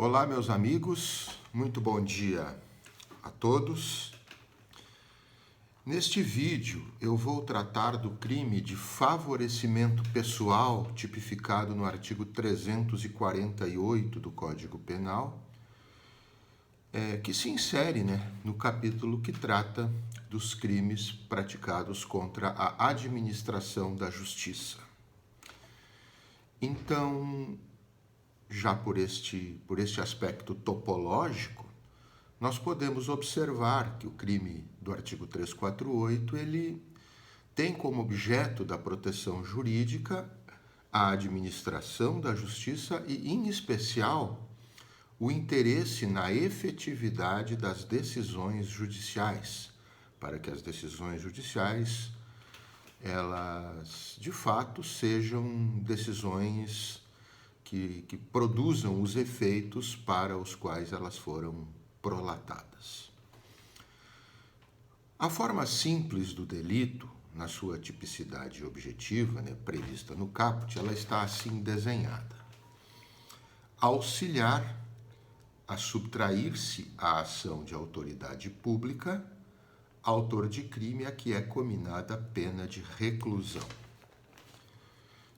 Olá, meus amigos, muito bom dia a todos. Neste vídeo eu vou tratar do crime de favorecimento pessoal tipificado no artigo 348 do Código Penal, que se insere no capítulo que trata dos crimes praticados contra a administração da justiça. Então, já por este aspecto topológico, nós podemos observar que o crime do artigo 348, ele tem como objeto da proteção jurídica a administração da justiça e, em especial, o interesse na efetividade das decisões judiciais, para que as decisões judiciais, elas, de fato, sejam decisões que produzam os efeitos para os quais elas foram prolatadas. A forma simples do delito, na sua tipicidade objetiva, prevista no caput, ela está assim desenhada: auxiliar a subtrair-se à ação de autoridade pública, autor de crime a que é cominada pena de reclusão.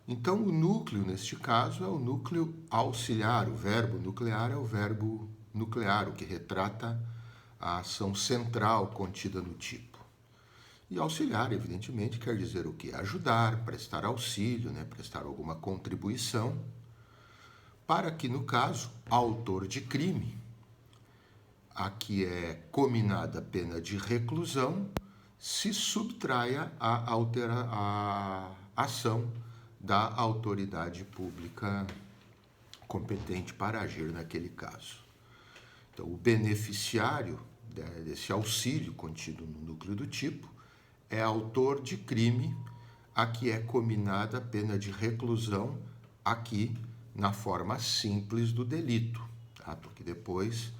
Então, o núcleo, neste caso, é o núcleo auxiliar. O verbo nuclear é o verbo nuclear, o que retrata a ação central contida no tipo. E auxiliar, evidentemente, quer dizer o quê? Ajudar, prestar auxílio, prestar alguma contribuição, para que, no caso, autor de crime, a que é cominada pena de reclusão, se subtraia a ação da autoridade pública competente para agir naquele caso. Então, o beneficiário desse auxílio contido no núcleo do tipo é autor de crime a que é cominada pena de reclusão, aqui na forma simples do delito, tá? Porque depois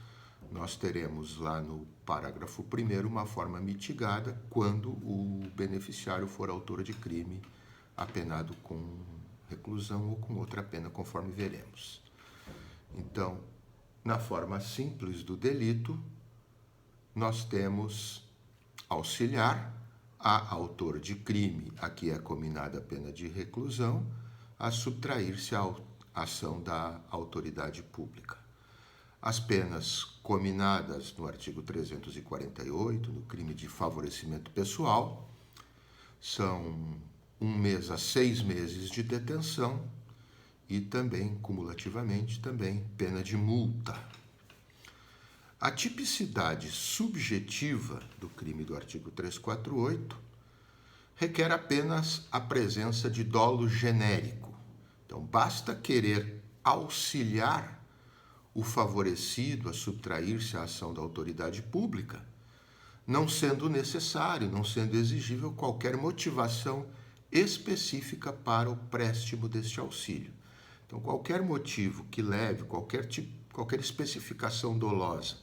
nós teremos lá no parágrafo 1º uma forma mitigada quando o beneficiário for autor de crime apenado com reclusão ou com outra pena, conforme veremos. Então, na forma simples do delito, nós temos auxiliar a autor de crime a que é cominada a pena de reclusão a subtrair-se à ação da autoridade pública. As penas cominadas no artigo 348, no crime de favorecimento pessoal, são 1 mês a 6 meses de detenção e também, cumulativamente, também pena de multa. A tipicidade subjetiva do crime do artigo 348 requer apenas a presença de dolo genérico. Então, basta querer auxiliar o favorecido a subtrair-se à ação da autoridade pública, não sendo necessário, não sendo exigível qualquer motivação específica para o préstimo deste auxílio. Então, qualquer motivo que leve, qualquer especificação dolosa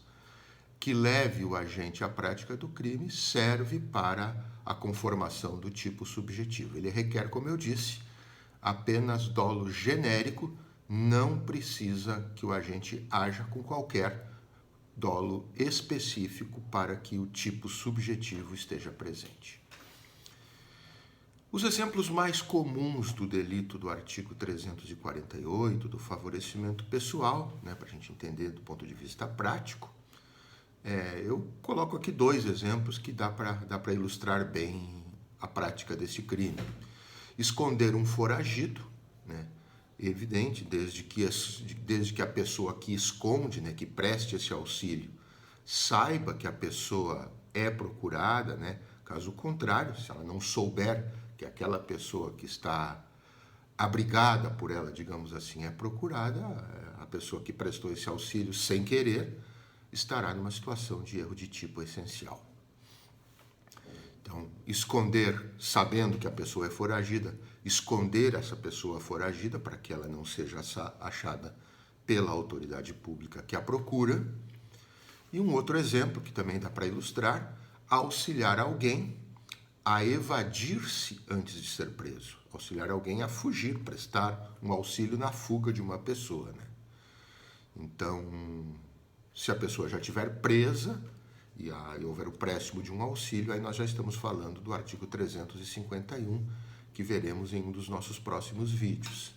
que leve o agente à prática do crime serve para a conformação do tipo subjetivo. Ele requer, como eu disse, apenas dolo genérico, não precisa que o agente haja com qualquer dolo específico para que o tipo subjetivo esteja presente. Os exemplos mais comuns do delito do artigo 348, do favorecimento pessoal, para a gente entender do ponto de vista prático, eu coloco aqui 2 exemplos que dá para ilustrar bem a prática desse crime. Esconder um foragido, evidente, desde que a pessoa que esconde, que preste esse auxílio, saiba que a pessoa é procurada, Caso contrário, se ela não souber que aquela pessoa que está abrigada por ela, digamos assim, é procurada, a pessoa que prestou esse auxílio sem querer estará numa situação de erro de tipo essencial. Então, esconder, sabendo que a pessoa é foragida, esconder essa pessoa foragida para que ela não seja achada pela autoridade pública que a procura. E um outro exemplo que também dá para ilustrar: auxiliar alguém a evadir-se antes de ser preso, auxiliar alguém a fugir, prestar um auxílio na fuga de uma pessoa, Então, se a pessoa já estiver presa e houver o préstimo de um auxílio, aí nós já estamos falando do artigo 351, que veremos em um dos nossos próximos vídeos.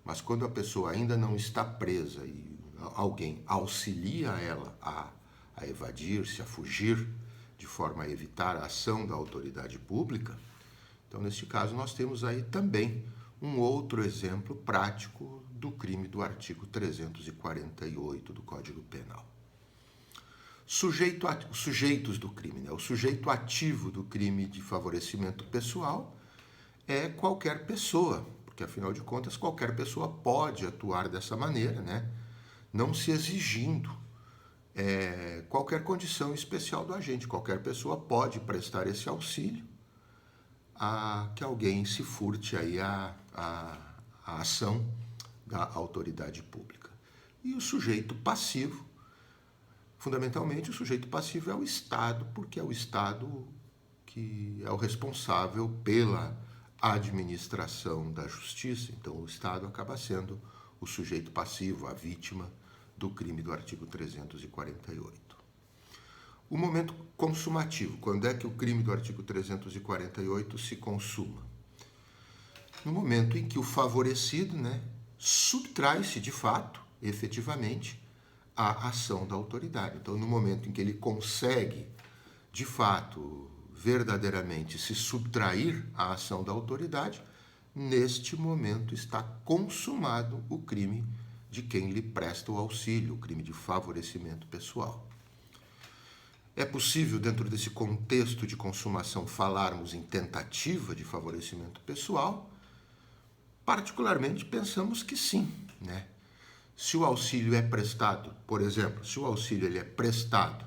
Mas quando a pessoa ainda não está presa e alguém auxilia ela a evadir-se, a fugir, de forma a evitar a ação da autoridade pública, então, neste caso, nós temos aí também um outro exemplo prático do crime do artigo 348 do Código Penal. Sujeitos do crime, né? O sujeito ativo do crime de favorecimento pessoal é qualquer pessoa, porque afinal de contas qualquer pessoa pode atuar dessa maneira, né? Não se exigindo qualquer condição especial do agente. Qualquer pessoa pode prestar esse auxílio a que alguém se furte aí a ação da autoridade pública. E o sujeito passivo, fundamentalmente o sujeito passivo é o Estado, porque é o Estado que é o responsável pela administração da justiça. Então o Estado acaba sendo o sujeito passivo, a vítima do crime do artigo 348. O momento consumativo, quando é que o crime do artigo 348 se consuma? No momento em que o favorecido, né, subtrai-se de fato, efetivamente, à ação da autoridade. Então, no momento em que ele consegue, de fato, verdadeiramente se subtrair à ação da autoridade, neste momento está consumado o crime de quem lhe presta o auxílio, o crime de favorecimento pessoal. É possível, dentro desse contexto de consumação, falarmos em tentativa de favorecimento pessoal? Particularmente, pensamos que sim, né? Se o auxílio é prestado, por exemplo, se o auxílio ele é prestado,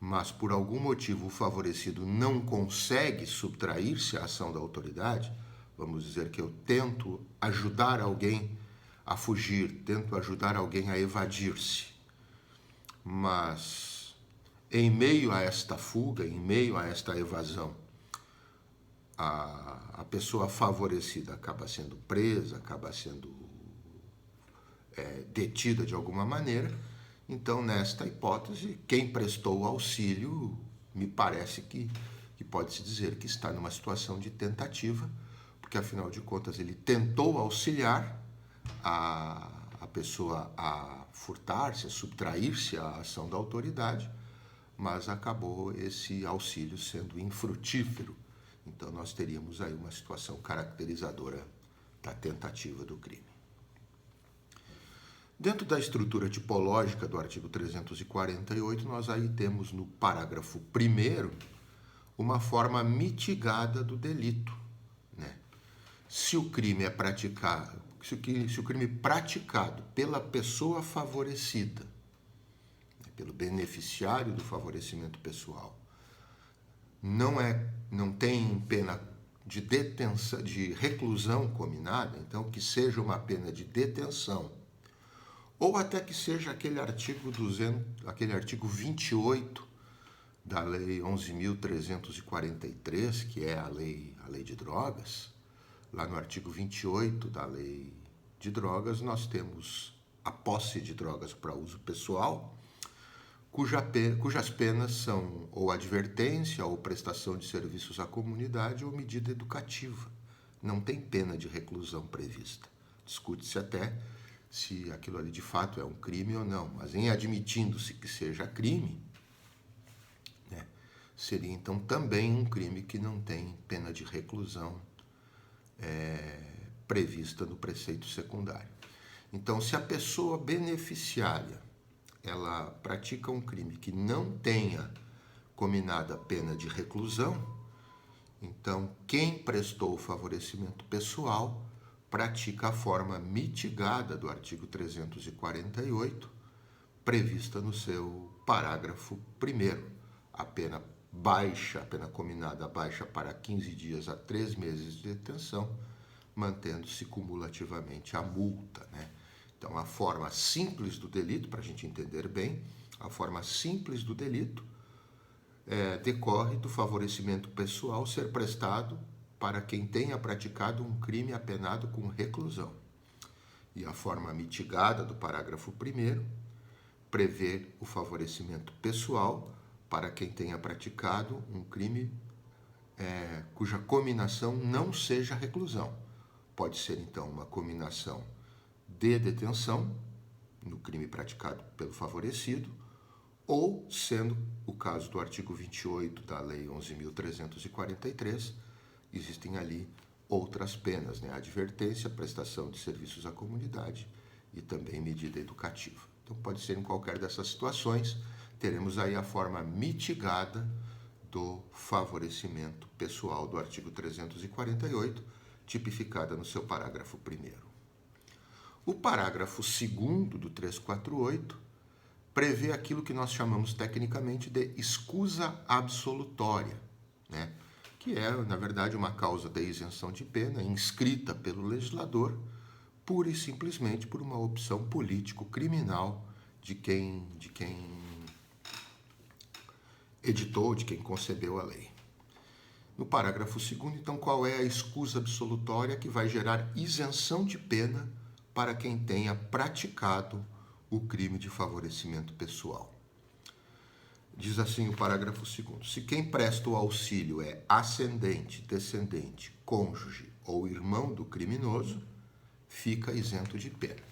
mas por algum motivo o favorecido não consegue subtrair-se à ação da autoridade, vamos dizer que eu tento ajudar alguém a fugir, tento ajudar alguém a evadir-se, mas em meio a esta fuga, em meio a esta evasão, a pessoa favorecida acaba sendo presa, acaba sendo detida de alguma maneira. Então, nesta hipótese, quem prestou o auxílio, me parece que pode-se dizer que está numa situação de tentativa, porque, afinal de contas, ele tentou auxiliar a pessoa a furtar-se, a subtrair-se à ação da autoridade, mas acabou esse auxílio sendo infrutífero. Então, nós teríamos aí uma situação caracterizadora da tentativa do crime. Dentro da estrutura tipológica do artigo 348, nós aí temos no parágrafo 1º uma forma mitigada do delito, né? Se o crime é praticado, se o crime praticado pela pessoa favorecida, pelo beneficiário do favorecimento pessoal, não tem pena de detenção, de reclusão cominada, então que seja uma pena de detenção, ou até que seja aquele artigo 28 da Lei 11.343, que é a lei de drogas. Lá no artigo 28 da Lei de Drogas, nós temos a posse de drogas para uso pessoal, cujas penas são ou advertência, ou prestação de serviços à comunidade, ou medida educativa. Não tem pena de reclusão prevista. Discute-se até se aquilo ali de fato é um crime ou não, mas em admitindo-se que seja crime, né, seria então também um crime que não tem pena de reclusão prevista no preceito secundário. Então, se a pessoa beneficiária ela pratica um crime que não tenha cominada a pena de reclusão, então quem prestou o favorecimento pessoal pratica a forma mitigada do artigo 348, prevista no seu parágrafo 1º. A pena baixa, a pena cominada baixa para 15 dias a 3 meses de detenção, mantendo-se cumulativamente a multa, né? Então, a forma simples do delito, para a gente entender bem, a forma simples do delito decorre do favorecimento pessoal ser prestado para quem tenha praticado um crime apenado com reclusão. E a forma mitigada do parágrafo 1º prevê o favorecimento pessoal para quem tenha praticado um crime cuja cominação não seja reclusão. Pode ser, então, uma cominação de detenção, no crime praticado pelo favorecido, ou, sendo o caso do artigo 28 da Lei 11.343, existem ali outras penas, né? Advertência, prestação de serviços à comunidade e também medida educativa. Então, pode ser em qualquer dessas situações, teremos aí a forma mitigada do favorecimento pessoal do artigo 348, tipificada no seu parágrafo 1º. O parágrafo 2º do 348 prevê aquilo que nós chamamos tecnicamente de escusa absolutória, né? Que é, na verdade, uma causa de isenção de pena inscrita pelo legislador pura e simplesmente por uma opção político-criminal de quem editou, de quem concebeu a lei. No parágrafo 2º, então, qual é a escusa absolutória que vai gerar isenção de pena para quem tenha praticado o crime de favorecimento pessoal? Diz assim o parágrafo 2º: se quem presta o auxílio é ascendente, descendente, cônjuge ou irmão do criminoso, fica isento de pena.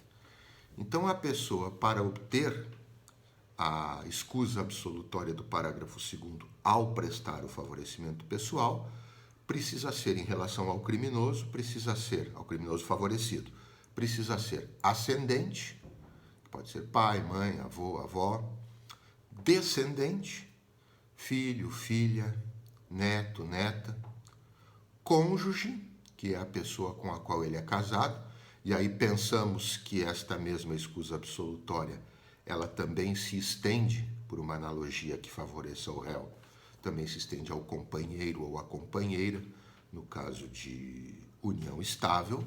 Então, a pessoa, para obter a escusa absolutória do parágrafo 2º ao prestar o favorecimento pessoal, precisa ser, em relação ao criminoso favorecido, precisa ser ascendente, pode ser pai, mãe, avô, avó, descendente, filho, filha, neto, neta, cônjuge, que é a pessoa com a qual ele é casado, e aí pensamos que esta mesma escusa absolutória ela também se estende, por uma analogia que favoreça o réu, também se estende ao companheiro ou à companheira, no caso de união estável,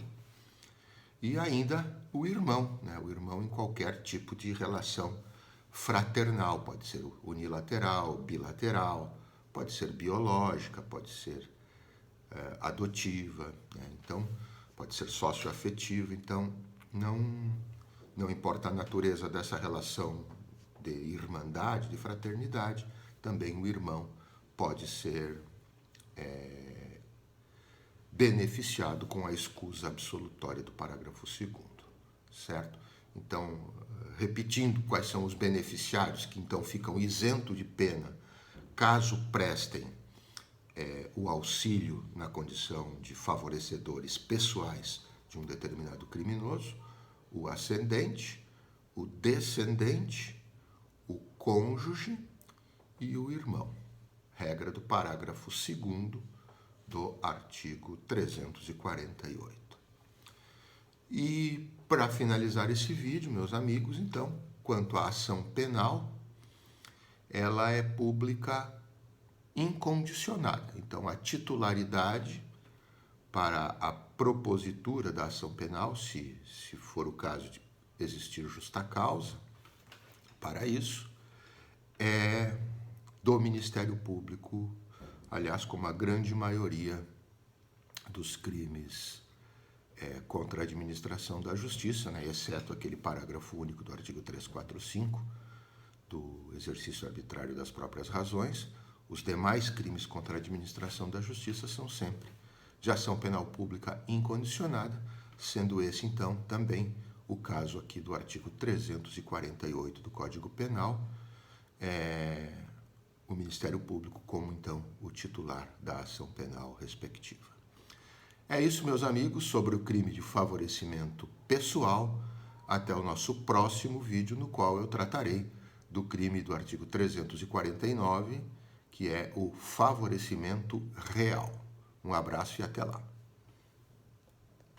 e ainda o irmão, né? O irmão em qualquer tipo de relação fraternal, pode ser unilateral, bilateral, pode ser biológica, pode ser adotiva, né? Então, pode ser socioafetiva, então não importa a natureza dessa relação de irmandade, de fraternidade, também o irmão pode ser beneficiado com a escusa absolutória do parágrafo 2º, certo? Então, repetindo quais são os beneficiários que então ficam isentos de pena caso prestem o auxílio na condição de favorecedores pessoais de um determinado criminoso: o ascendente, o descendente, o cônjuge e o irmão. Regra do parágrafo 2º do artigo 348. E, para finalizar esse vídeo, meus amigos, então, quanto à ação penal, ela é pública incondicionada. Então, a titularidade para a propositura da ação penal, se for o caso de existir justa causa para isso, é do Ministério Público, aliás, como a grande maioria dos crimes contra a administração da justiça, né, exceto aquele parágrafo único do artigo 345, do exercício arbitrário das próprias razões, os demais crimes contra a administração da justiça são sempre de ação penal pública incondicionada, sendo esse, então, também o caso aqui do artigo 348 do Código Penal, o Ministério Público como, então, o titular da ação penal respectiva. É isso, meus amigos, sobre o crime de favorecimento pessoal. Até o nosso próximo vídeo, no qual eu tratarei do crime do artigo 349, que é o favorecimento real. Um abraço e até lá.